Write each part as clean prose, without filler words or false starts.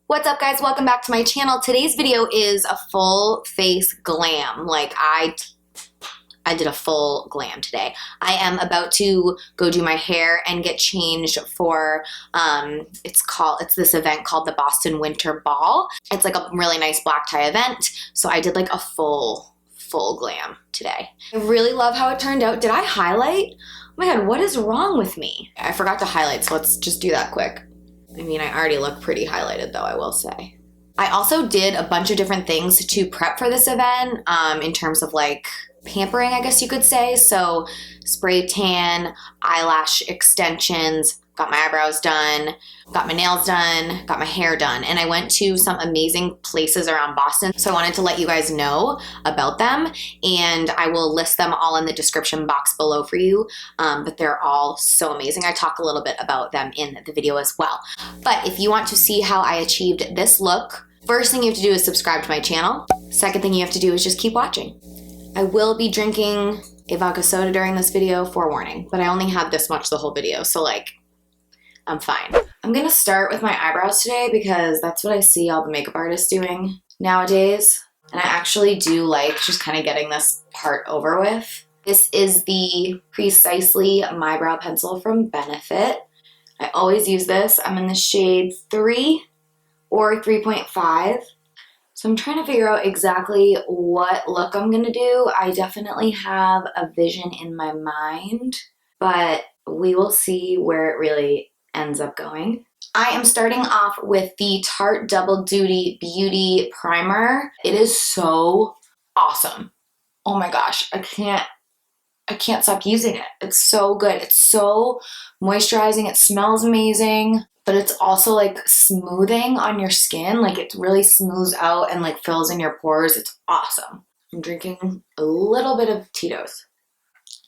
What's up, guys? Welcome back to my channel. Today's video is a full face glam. Like I did a full glam today. I am about to go do my hair and get changed for it's this event called the Boston Winter Ball. It's like a really nice black tie event. So I did like a full glam today. I really love how it turned out. Did I highlight? Oh my god, what is wrong with me? I forgot to highlight, so let's just do that quick. I mean, I already look pretty highlighted though, I will say. I also did a bunch of different things to prep for this event in terms of like pampering, I guess you could say. So spray tan, eyelash extensions, got my eyebrows done, got my nails done, got my hair done. And I went to some amazing places around Boston. So I wanted to let you guys know about them. And I will list them all in the description box below for you. But they're all so amazing. I talk a little bit about them in the video as well. But if you want to see how I achieved this look, first thing you have to do is subscribe to my channel. Second thing you have to do is just keep watching. I will be drinking a vodka soda during this video, forewarning, but I only had this much the whole video, so like, I'm fine. I'm gonna start with my eyebrows today because that's what I see all the makeup artists doing nowadays. And I actually do like just kind of getting this part over with. This is the Precisely My Brow Pencil from Benefit. I always use this. I'm in the shade 3 or 3.5. So I'm trying to figure out exactly what look I'm gonna do. I definitely have a vision in my mind, but we will see where it really ends up going. I am starting off with the Tarte Double Duty Beauty Primer. It is so awesome. Oh my gosh, I can't stop using it. It's so good. It's so moisturizing. It smells amazing, but it's also like smoothing on your skin. Like it really smooths out and like fills in your pores. It's awesome. I'm drinking a little bit of Tito's.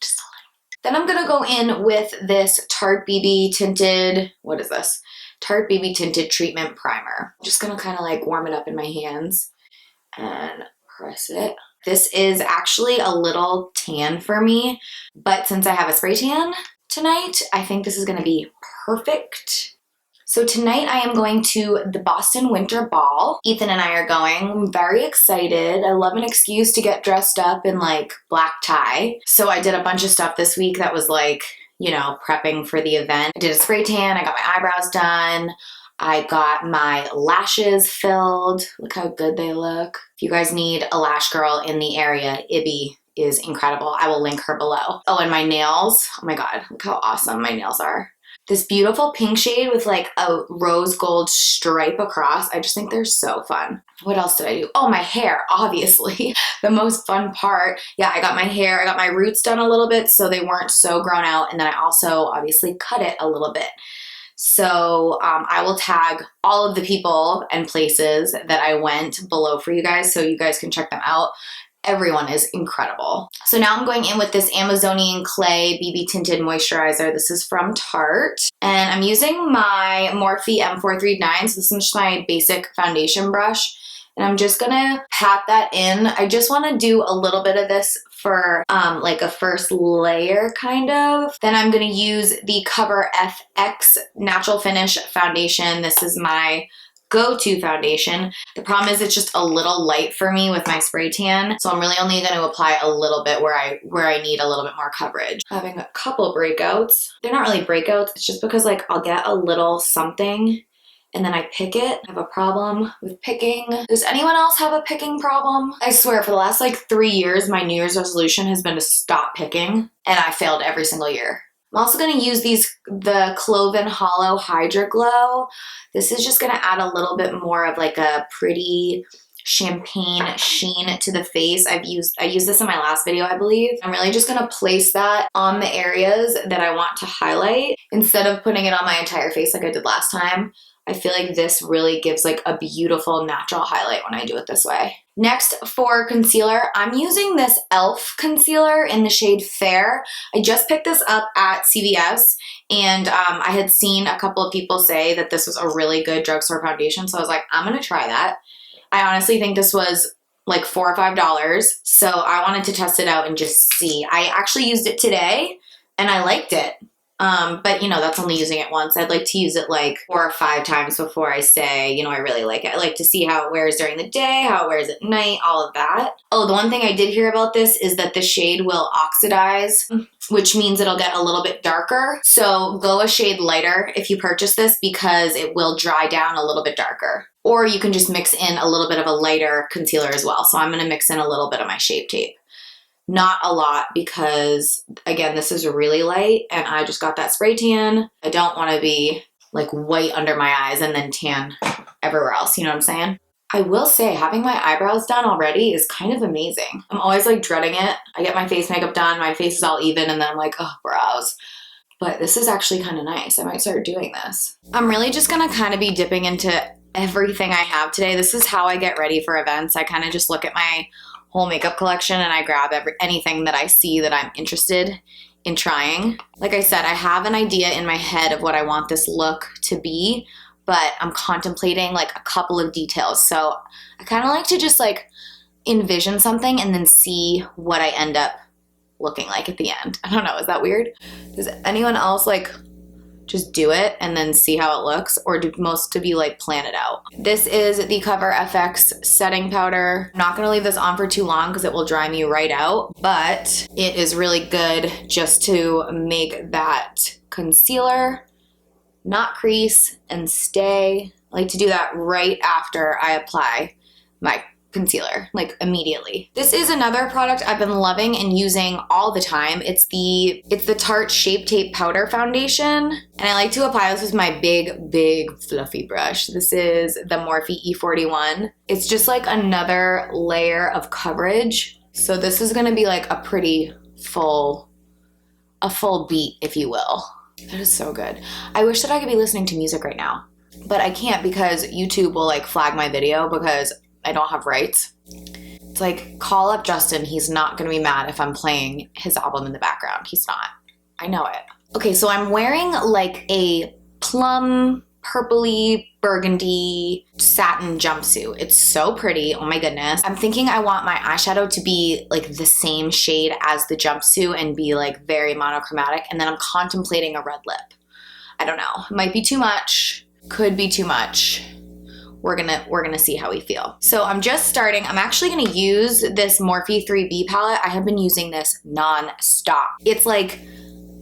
Just a little. Then I'm gonna go in with this Tarte BB Tinted, what is this? Tarte BB Tinted Treatment Primer. I'm just gonna kind of like warm it up in my hands and press it. This is actually a little tan for me, but since I have a spray tan tonight, I think this is gonna be perfect. So tonight I am going to the Boston Winter Ball. Ethan and I are going. I'm very excited. I love an excuse to get dressed up in like black tie. So I did a bunch of stuff this week that was like, you know, prepping for the event. I did a spray tan, I got my eyebrows done, I got my lashes filled. Look how good they look. If you guys need a lash girl in the area, Ibby is incredible. I will link her below. Oh, and my nails. Oh my god, look how awesome my nails are. This beautiful pink shade with like a rose gold stripe across. I just think they're so fun. What else did I do? Oh, my hair, obviously. The most fun part. Yeah, I got my hair, I got my roots done a little bit so they weren't so grown out. And then I also obviously cut it a little bit. So I will tag all of the people and places that I went below for you guys so you guys can check them out. Everyone is incredible. So now I'm going in with this Amazonian Clay BB Tinted Moisturizer. This is from Tarte. And I'm using my Morphe M439. So this is just my basic foundation brush. And I'm just gonna pat that in. I just wanna do a little bit of this for like a first layer kind of. Then I'm gonna use the Cover FX Natural Finish Foundation. This is my go-to foundation. The problem is it's just a little light for me with my spray tan, so I'm really only going to apply a little bit where I need a little bit more coverage. Having a couple breakouts. They're not really breakouts, it's just because like I'll get a little something and then I pick it. I have a problem with picking. Does anyone else have a picking problem? I swear for the last like 3 years my New Year's resolution has been to stop picking, and I failed every single year. I'm also going to use the Clove and Hallow Hydroglow. This is just going to add a little bit more of like a pretty champagne sheen to the face. I used this in my last video, I believe. I'm really just going to place that on the areas that I want to highlight instead of putting it on my entire face like I did last time. I feel like this really gives like a beautiful natural highlight when I do it this way. Next, for concealer, I'm using this e.l.f. concealer in the shade Fair. I just picked this up at CVS, and I had seen a couple of people say that this was a really good drugstore foundation, so I was like, I'm gonna try that. I honestly think this was like $4 or $5, so I wanted to test it out and just see. I actually used it today, and I liked it. But you know, that's only using it once. I'd like to use it like 4 or 5 times before I say, you know, I really like it. I like to see how it wears during the day, how it wears at night, all of that. Oh, the one thing I did hear about this is that the shade will oxidize, which means it'll get a little bit darker. So go a shade lighter if you purchase this because it will dry down a little bit darker. Or you can just mix in a little bit of a lighter concealer as well. So I'm gonna mix in a little bit of my Shape Tape. Not a lot because, again, this is really light and I just got that spray tan. I don't want to be like white under my eyes and then tan everywhere else, you know what I'm saying? I will say having my eyebrows done already is kind of amazing. I'm always like dreading it. I get my face makeup done, my face is all even, and then I'm like, oh, brows. But this is actually kind of nice. I might start doing this. I'm really just gonna kind of be dipping into everything I have today. This is how I get ready for events. I kind of just look at my whole makeup collection and I grab anything that I see that I'm interested in trying. Like I said, I have an idea in my head of what I want this look to be, but I'm contemplating like a couple of details. So I kind of like to just like envision something and then see what I end up looking like at the end. I don't know, is that weird? Does anyone else like just do it and then see how it looks, or do most of you like plan it out? This is the Cover FX setting powder. I'm not gonna leave this on for too long because it will dry me right out, but it is really good just to make that concealer not crease and stay. I like to do that right after I apply my concealer, like immediately. This is another product I've been loving and using all the time. It's the Tarte Shape Tape Powder Foundation, and I like to apply this with my big fluffy brush. This is the Morphe E41. It's just like another layer of coverage. So this is gonna be like a pretty full beat, if you will. That is so good. I wish that I could be listening to music right now, but I can't because YouTube will like flag my video because I don't have rights. It's like, call up Justin. He's not gonna be mad if I'm playing his album in the background. He's not. I know it. Okay, so I'm wearing like a plum, purpley, burgundy satin jumpsuit. It's so pretty. Oh my goodness. I'm thinking I want my eyeshadow to be like the same shade as the jumpsuit and be like very monochromatic. And then I'm contemplating a red lip. I don't know. It might be too much. Could be too much. We're gonna see how we feel. So I'm just starting. I'm actually gonna use this Morphe 3B palette. I have been using this non-stop. It's like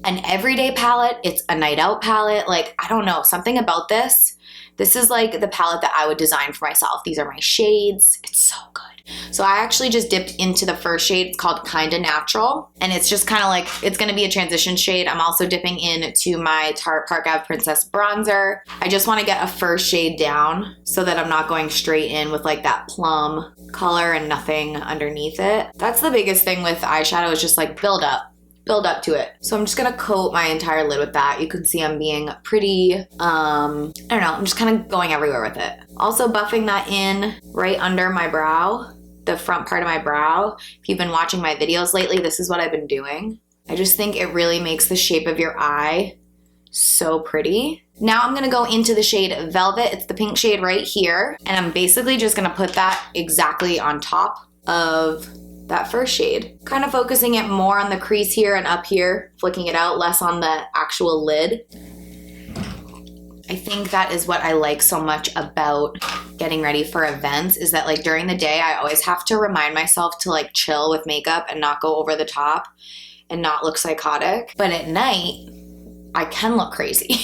an everyday palette. It's a night out palette. Like, I don't know, something about this. This is like the palette that I would design for myself. These are my shades. It's so good. So I actually just dipped into the first shade. It's called Kinda Natural. And it's just kind of like, it's gonna be a transition shade. I'm also dipping into my Tarte Park Ave Princess bronzer. I just wanna get a first shade down so that I'm not going straight in with like that plum color and nothing underneath it. That's the biggest thing with eyeshadow, is just like build up to it. So I'm just gonna coat my entire lid with that. You can see I'm being pretty, I don't know, I'm just kind of going everywhere with it. Also buffing that in right under my brow, the front part of my brow. If you've been watching my videos lately, this is what I've been doing. I just think it really makes the shape of your eye so pretty. Now I'm gonna go into the shade Velvet. It's the pink shade right here. And I'm basically just gonna put that exactly on top of that first shade. Kind of focusing it more on the crease here and up here, flicking it out, less on the actual lid. I think that is what I like so much about getting ready for events, is that like during the day, I always have to remind myself to like chill with makeup and not go over the top and not look psychotic. But at night, I can look crazy.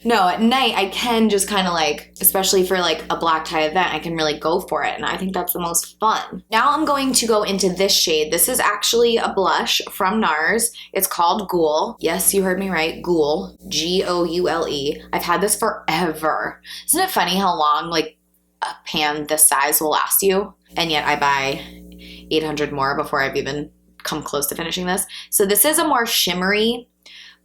No, at night I can just kind of like, especially for like a black tie event, I can really go for it. And I think that's the most fun. Now I'm going to go into this shade. This is actually a blush from NARS. It's called Ghoul. Yes, you heard me right. Ghoul. G-O-U-L-E. I've had this forever. Isn't it funny how long like a pan this size will last you? And yet I buy 800 more before I've even come close to finishing this. So this is a more shimmery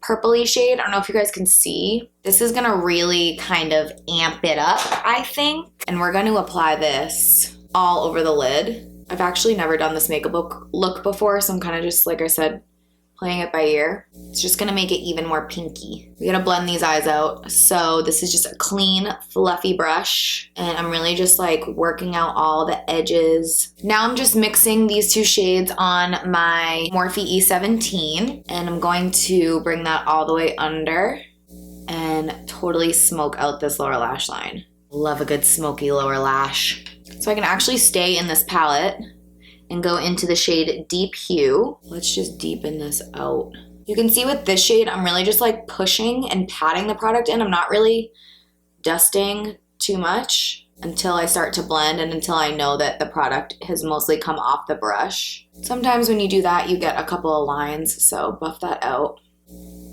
purpley shade. I don't know if you guys can see. This is gonna really kind of amp it up, I think. And we're gonna apply this all over the lid. I've actually never done this makeup look before, so I'm kind of just, like I said, playing it by ear. It's just gonna make it even more pinky. We gotta blend these eyes out. So this is just a clean, fluffy brush. And I'm really just like working out all the edges. Now I'm just mixing these two shades on my Morphe E17. And I'm going to bring that all the way under and totally smoke out this lower lash line. Love a good smoky lower lash. So I can actually stay in this palette and go into the shade Deep Hue. Let's just deepen this out. You can see with this shade, I'm really just like pushing and patting the product in. I'm not really dusting too much until I start to blend and until I know that the product has mostly come off the brush. Sometimes when you do that, you get a couple of lines, so buff that out.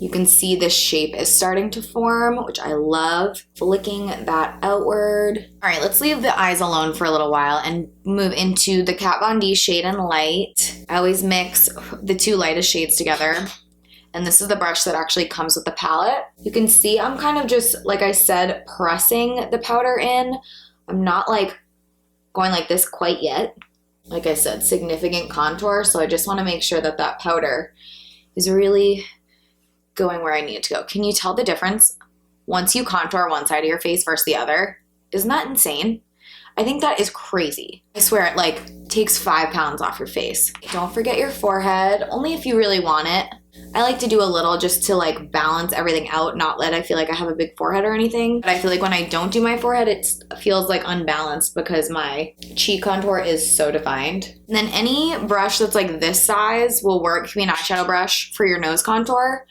You can see the shape is starting to form, which I love. Flicking that outward. All right, let's leave the eyes alone for a little while and move into the Kat Von D Shade and Light. I always mix the two lightest shades together. And this is the brush that actually comes with the palette. You can see I'm kind of just, like I said, pressing the powder in. I'm not like going like this quite yet. Like I said, significant contour. So I just want to make sure that that powder is really going where I need it to go. Can you tell the difference once you contour one side of your face versus the other? Isn't that insane? I think that is crazy. I swear it like takes 5 pounds off your face. Don't forget your forehead, only if you really want it. I like to do a little just to like balance everything out, not that I feel like I have a big forehead or anything. But I feel like when I don't do my forehead, it feels like unbalanced because my cheek contour is so defined. And then any brush that's like this size will work. It can be an eyeshadow brush for your nose contour.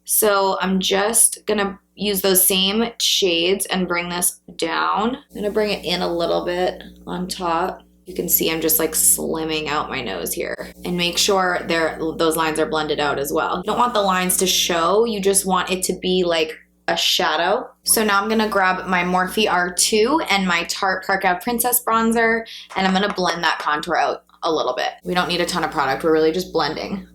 So I'm just gonna use those same shades and bring this down. I'm gonna bring it in a little bit on top. You can see I'm just like slimming out my nose here. And make sure those lines are blended out as well. You don't want the lines to show, you just want it to be like a shadow. So now I'm gonna grab my Morphe R2 and my Tarte Park Ave Princess bronzer, and I'm gonna blend that contour out a little bit. We don't need a ton of product, we're really just blending.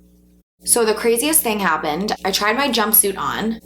So the craziest thing happened. I tried my jumpsuit on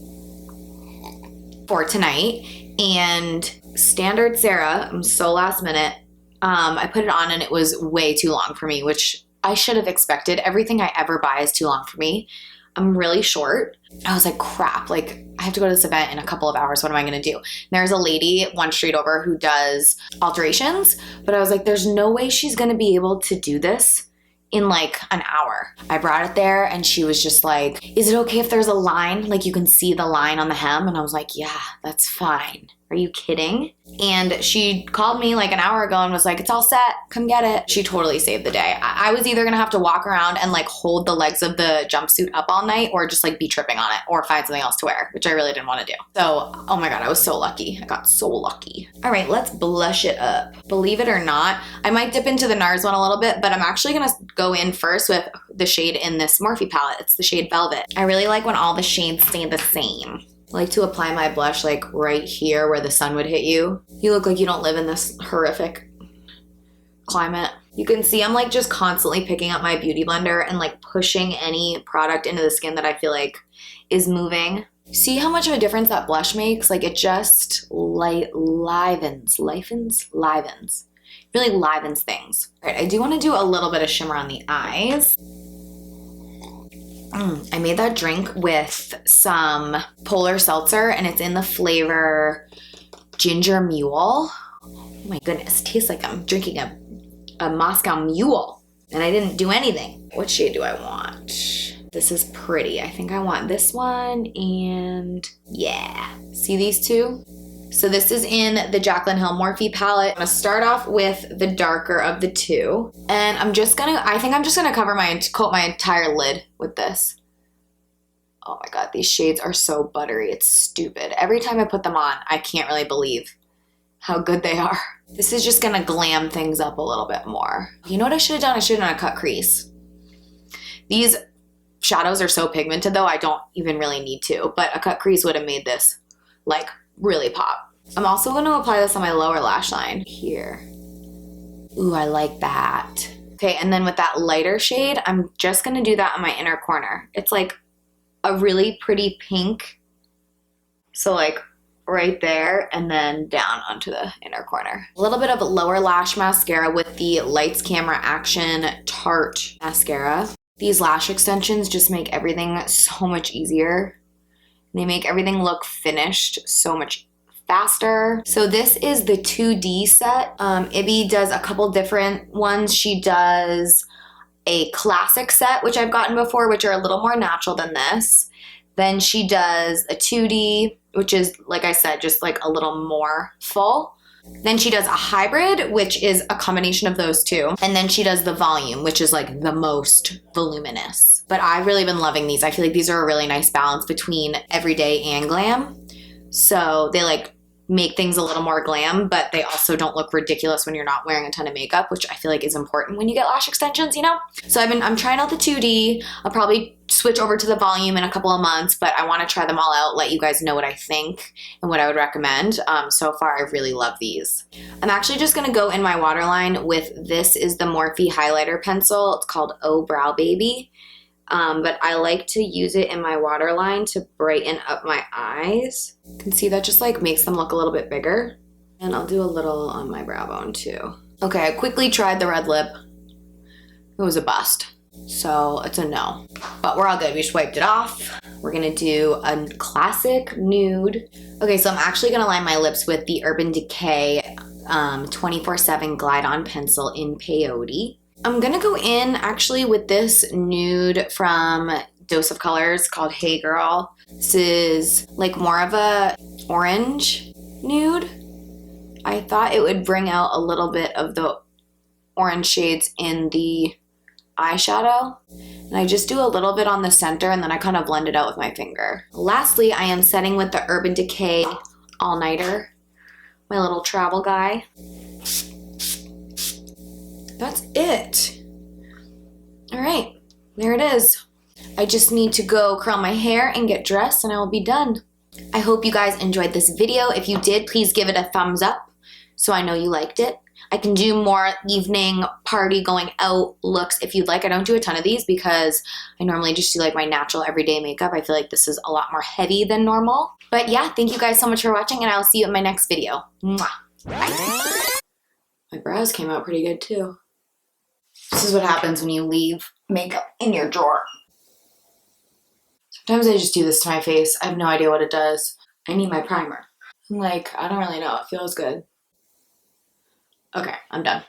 for tonight, and standard Sarah, I'm so last minute, I put it on and it was way too long for me, which I should have expected. Everything I ever buy is too long for me. I'm really short. I was like, crap, like I have to go to this event in a couple of hours. What am I gonna do? And there's a lady one street over who does alterations, but I was like, there's no way she's gonna be able to do this in like an hour. I brought it there and she was just like, is it okay if there's a line? Like you can see the line on the hem? And I was like, yeah, that's fine. Are you kidding? And she called me like an hour ago and was like, it's all set, come get it. She totally saved the day. I was either gonna have to walk around and like hold the legs of the jumpsuit up all night or just like be tripping on it or find something else to wear, which I really didn't want to do. So, oh my God, I was so lucky. I got so lucky. All right, let's blush it up. Believe it or not, I might dip into the NARS one a little bit, but I'm actually gonna go in first with the shade in this Morphe palette. It's the shade Velvet. I really like when all the shades stay the same. I like to apply my blush like right here where the sun would hit you. You look like you don't live in this horrific climate. You can see I'm like just constantly picking up my beauty blender and like pushing any product into the skin that I feel like is moving. See how much of a difference that blush makes? Like it just livens. Really livens things. All right, I do want to do a little bit of shimmer on the eyes. I made that drink with some polar seltzer and it's in the flavor Ginger Mule. Oh my goodness, tastes like I'm drinking a Moscow Mule and I didn't do anything. What shade do I want? This is pretty. I think I want this one and yeah. See these two? So this is in the Jaclyn Hill Morphe palette. I'm gonna start off with the darker of the two. And I think I'm just gonna coat my entire lid with this. Oh my God, these shades are so buttery, it's stupid. Every time I put them on, I can't really believe how good they are. This is just gonna glam things up a little bit more. You know what I should have done? I should have done a cut crease. These shadows are so pigmented though, I don't even really need to, but a cut crease would have made this like really pop. I'm also going to apply this on my lower lash line here. Ooh, I like that. Okay, and then with that lighter shade, I'm just going to do that on my inner corner. It's like a really pretty pink. So like right there and then down onto the inner corner. A little bit of lower lash mascara with the Lights Camera Action Tarte mascara. These lash extensions just make everything so much easier. They make everything look finished so much faster. So this is the 2D set. Ibby does a couple different ones. She does a classic set, which I've gotten before, which are a little more natural than this. Then she does a 2D, which is, like I said, just like a little more full. Then she does a hybrid, which is a combination of those two. And then she does the volume, which is like the most voluminous. But I've really been loving these. I feel like these are a really nice balance between everyday and glam. So they like make things a little more glam, but they also don't look ridiculous when you're not wearing a ton of makeup, which I feel like is important when you get lash extensions, you know? So I'm trying out the 2D. I'll probably switch over to the volume in a couple of months, but I want to try them all out, let you guys know what I think and what I would recommend. So far, I really love these. I'm actually just going to go in my waterline with, this is the Morphe highlighter pencil. It's called Oh Brow Baby. But I like to use it in my waterline to brighten up my eyes. You can see that just like makes them look a little bit bigger. And I'll do a little on my brow bone too. Okay, I quickly tried the red lip. It was a bust. So it's a no. But we're all good. We just wiped it off. We're gonna do a classic nude. Okay, so I'm actually gonna line my lips with the Urban Decay 24/7 Glide On Pencil in Peyote. I'm gonna go in actually with this nude from Dose of Colors called Hey Girl. This is like more of a orange nude. I thought it would bring out a little bit of the orange shades in the eyeshadow. And I just do a little bit on the center and then I kind of blend it out with my finger. Lastly, I am setting with the Urban Decay All Nighter, my little travel guy. That's it. All right, there it is. I just need to go curl my hair and get dressed and I will be done. I hope you guys enjoyed this video. If you did, please give it a thumbs up so I know you liked it. I can do more evening party going out looks if you'd like. I don't do a ton of these because I normally just do like my natural everyday makeup. I feel like this is a lot more heavy than normal. But yeah, thank you guys so much for watching and I'll see you in my next video. Mwah. Bye. My brows came out pretty good too. This is what happens when you leave makeup in your drawer. Sometimes I just do this to my face. I have no idea what it does. I need my primer. I'm like, I don't really know. It feels good. Okay, I'm done.